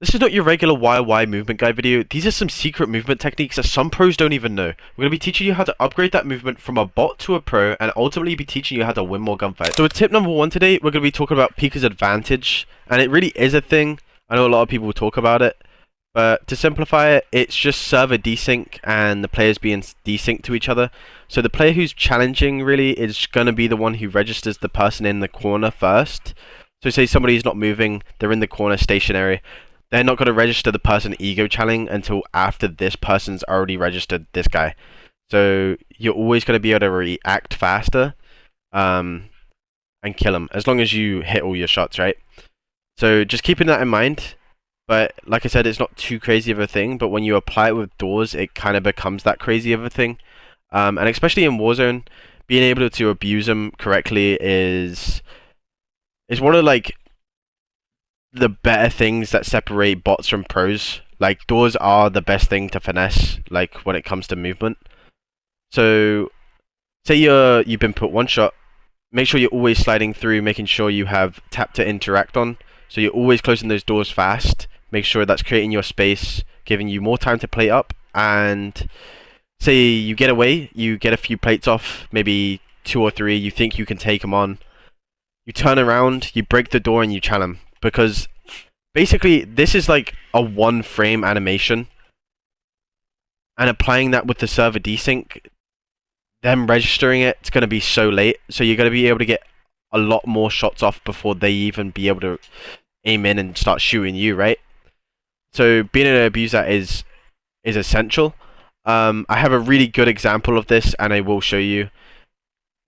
This is not your regular YY movement guide video. These are some secret movement techniques that some pros don't even know. We're going to be teaching you how to upgrade that movement from a bot to a pro and ultimately be teaching you how to win more gunfights. So with tip number 1 today, we're going to be talking about Pika's advantage, and it really is a thing. I know a lot of people talk about it, but to simplify it, it's just server desync and the players being desynced to each other. So the player who's challenging really is going to be the one who registers the person in the corner first. So say somebody's not moving, they're in the corner stationary. They're not going to register the person ego challenging until after this person's already registered this guy. So you're always going to be able to react faster and kill him, as long as you hit all your shots, right? So just keeping that in mind. But like I said, it's not too crazy of a thing, but when you apply it with doors, it kind of becomes that crazy of a thing. And especially in Warzone, being able to abuse them correctly is one of the better things that separate bots from pros. Like, doors are the best thing to finesse, like, when it comes to movement. So say you've been put one shot, make sure you're always sliding through, making sure you have tap to interact on. So you're always closing those doors fast. Make sure that's creating your space, giving you more time to play up. And say you get away, you get a few plates off, maybe 2 or 3, you think you can take them on. You turn around, you break the door, and you challenge them. Because basically, this is like a 1-frame animation. And applying that with the server desync, them registering it's going to be so late. So you're going to be able to get a lot more shots off before they even be able to aim in and start shooting you, right? So being able to abuse that is essential. I have a really good example of this, and I will show you.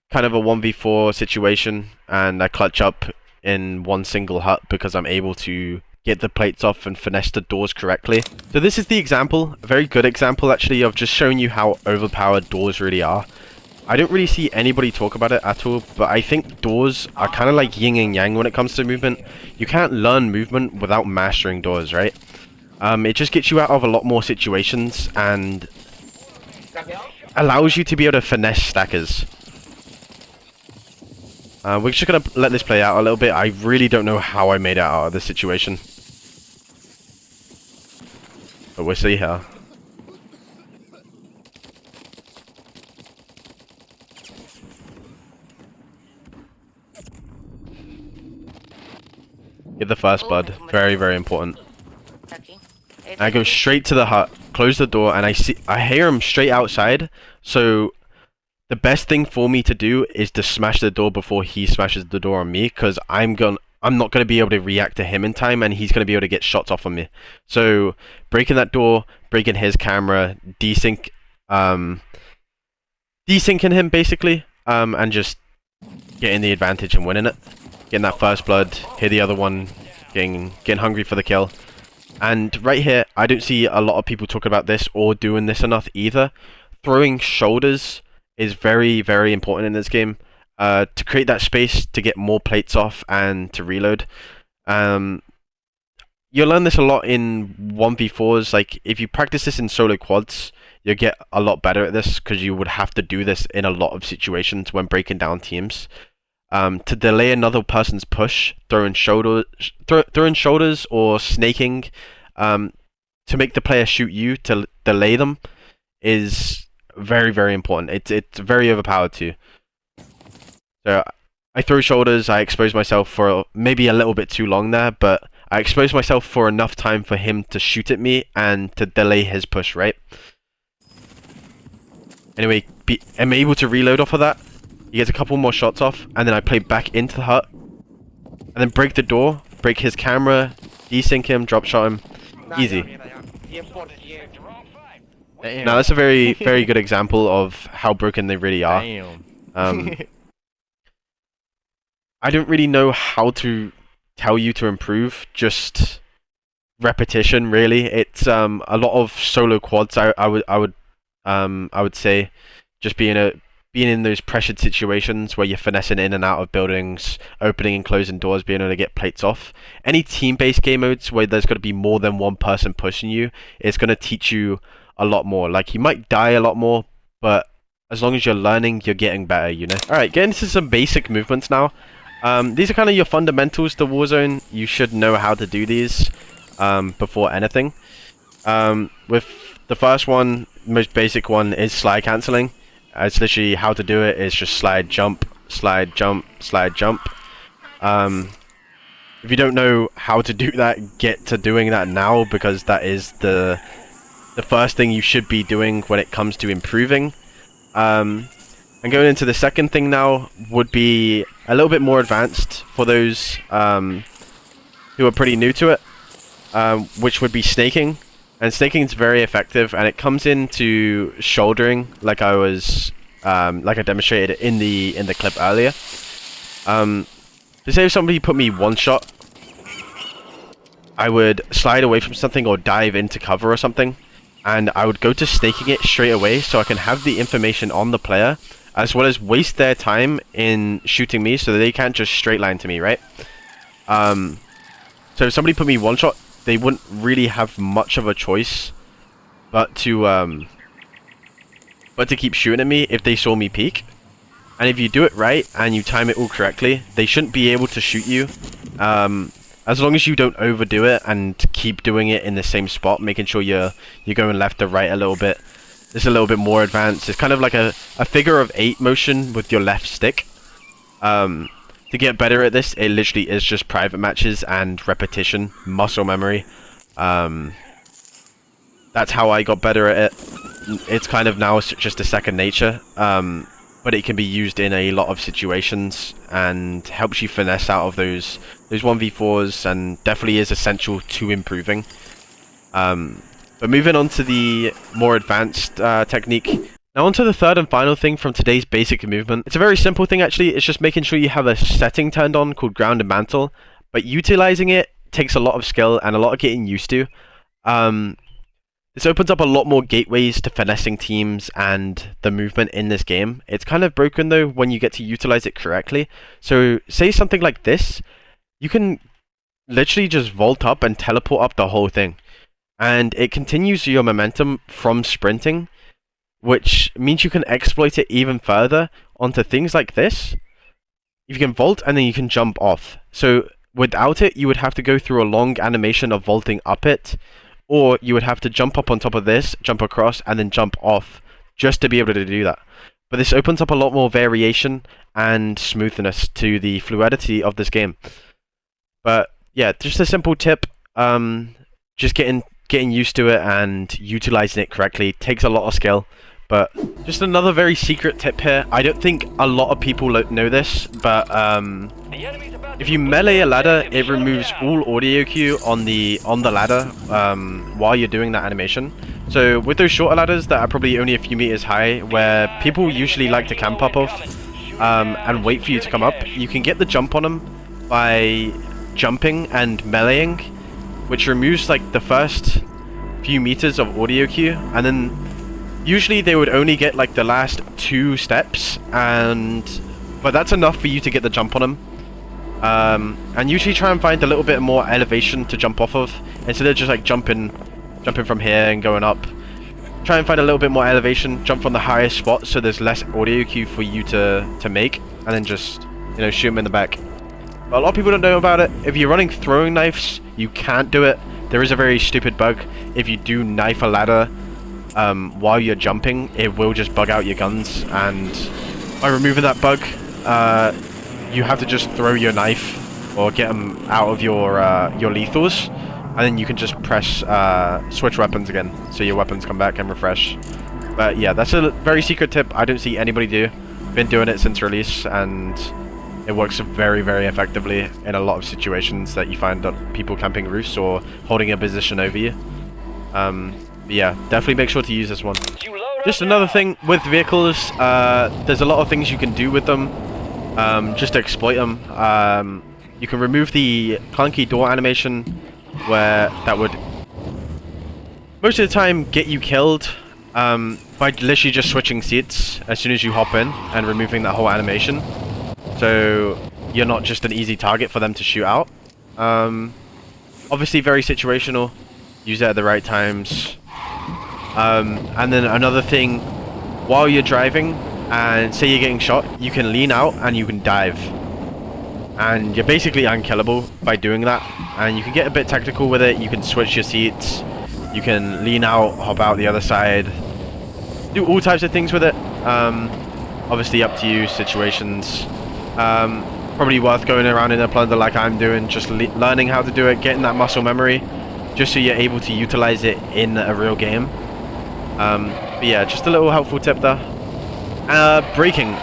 Kind of a 1v4 situation, and I clutch up in one single hut because I'm able to get the plates off and finesse the doors correctly. So this is the example, a very good example actually, of just showing you how overpowered doors really are. I don't really see anybody talk about it at all, but I think doors are kind of like yin and yang when it comes to movement. You can't learn movement without mastering doors, right? It just gets you out of a lot more situations and allows you to be able to finesse stackers. We're just going to let this play out a little bit. I really don't know how I made it out of this situation. But we'll see here. Get the first blood. Very, very important. I go straight to the hut, close the door, and I hear him straight outside. So the best thing for me to do is to smash the door before he smashes the door on me, because I'm not going to be able to react to him in time, and he's going to be able to get shots off on me. So breaking that door, breaking his camera, desyncing him basically, and just getting the advantage and winning it. Getting that first blood, hit the other one, getting hungry for the kill. And right here, I don't see a lot of people talking about this or doing this enough either. Throwing shoulders is very, very important in this game, to create that space to get more plates off and to reload. You'll learn this a lot in 1v4s. Like, if you practice this in solo quads, you'll get a lot better at this, because you would have to do this in a lot of situations when breaking down teams. To delay another person's push, throwing shoulders or snaking, to make the player shoot you, to delay them, is very, very important. It's very overpowered too. So I throw shoulders, I expose myself for maybe a little bit too long there, but I expose myself for enough time for him to shoot at me and to delay his push, right? Anyway, I'm able to reload off of that. He gets a couple more shots off, and then I play back into the hut, and then break the door, break his camera, desync him, drop shot him. Easy. Now that's a very, very good example of how broken they really are. I don't really know how to tell you to improve, just repetition really. It's a lot of solo quads. I would say, just being in those pressured situations where you're finessing in and out of buildings, opening and closing doors, being able to get plates off. Any team-based game modes where there's going to be more than one person pushing you, it's going to teach you a lot more. Like, you might die a lot more, but as long as you're learning, you're getting better, you know? Alright, getting into some basic movements now. These are kind of your fundamentals to Warzone. You should know how to do these. before anything. With the first one, most basic one, is slide cancelling. It's literally how to do it is just slide, jump, slide, jump, slide, jump. If you don't know how to do that, get to doing that now, because that is the first thing you should be doing when it comes to improving. And going into the second thing now would be a little bit more advanced for those who are pretty new to it, which would be snaking. And snaking is very effective, and it comes into shouldering, like I demonstrated in the clip earlier. To say if somebody put me one shot, I would slide away from something or dive into cover or something, and I would go to snaking it straight away so I can have the information on the player, as well as waste their time in shooting me so that they can't just straight line to me, right? So if somebody put me one shot, they wouldn't really have much of a choice but to keep shooting at me if they saw me peek. And if you do it right and you time it all correctly, they shouldn't be able to shoot you. As long as you don't overdo it and keep doing it in the same spot, making sure you're going left to right a little bit. It's a little bit more advanced. It's kind of like a figure of 8 motion with your left stick. To get better at this, it literally is just private matches and repetition, muscle memory. That's how I got better at it. It's kind of now just a second nature, but it can be used in a lot of situations and helps you finesse out of those 1v4s, and definitely is essential to improving. But moving on to the more advanced technique. Now onto the third and final thing from today's basic movement. It's a very simple thing actually. It's just making sure you have a setting turned on called ground and mantle, but utilizing it takes a lot of skill and a lot of getting used to. This opens up a lot more gateways to finessing teams and the movement in this game. It's kind of broken though when you get to utilize it correctly. So say something like this, you can literally just vault up and teleport up the whole thing, and it continues your momentum from sprinting, which means you can exploit it even further onto things like this. You can vault and then you can jump off. So without it, you would have to go through a long animation of vaulting up it, or you would have to jump up on top of this, jump across, and then jump off just to be able to do that. But this opens up a lot more variation and smoothness to the fluidity of this game. But yeah, just a simple tip. Just getting used to it and utilizing it correctly takes a lot of skill. But just another very secret tip here. I don't think a lot of people know this, but if you melee a ladder, it removes all audio cue on the ladder while you're doing that animation. So with those shorter ladders that are probably only a few meters high, where people usually like to camp up of and wait for you to come up, you can get the jump on them by jumping and meleeing, which removes like the first few meters of audio cue, and then usually they would only get like the last 2 steps, but that's enough for you to get the jump on them. And usually try and find a little bit more elevation to jump off of, instead of just like jumping from here and going up. Try and find a little bit more elevation, jump from the highest spot so there's less audio cue for you to make, and then just, you know, shoot them in the back. But a lot of people don't know about it. If you're running throwing knives, you can't do it. There is a very stupid bug. If you do knife a ladder while you're jumping, it will just bug out your guns, and by removing that bug, you have to just throw your knife or get them out of your lethals, and then you can just press switch weapons again, so your weapons come back and refresh. But yeah, that's a very secret tip I don't see anybody do. Been doing it since release, and it works very, very effectively in a lot of situations that you find people camping roofs or holding a position over you. But yeah, definitely make sure to use this one. Just another thing with vehicles, there's a lot of things you can do with them, just to exploit them. You can remove the clunky door animation, where that would most of the time get you killed by literally just switching seats as soon as you hop in and removing that whole animation. So you're not just an easy target for them to shoot out. Obviously very situational, use it at the right times. And then another thing, while you're driving and say you're getting shot, you can lean out and you can dive. and you're basically unkillable by doing that. And you can get a bit tactical with it. You can switch your seats, you can lean out, hop out the other side, do all types of things with it. Obviously up to you, situations. Probably worth going around in a plunder like I'm doing, just learning how to do it, getting that muscle memory, just so you're able to utilize it in a real game. But yeah, just a little helpful tip there. Braking.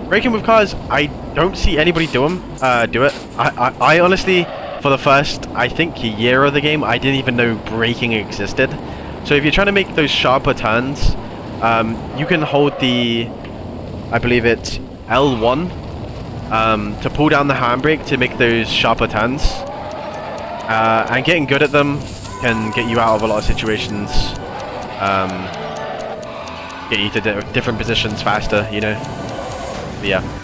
Braking with cars, I don't see anybody do it. I honestly, for the first, I think, year of the game, I didn't even know braking existed. So if you're trying to make those sharper turns, you can hold the, I believe it's L1, to pull down the handbrake to make those sharper turns. And getting good at them can get you out of a lot of situations. Get you to different positions faster, you know. But yeah.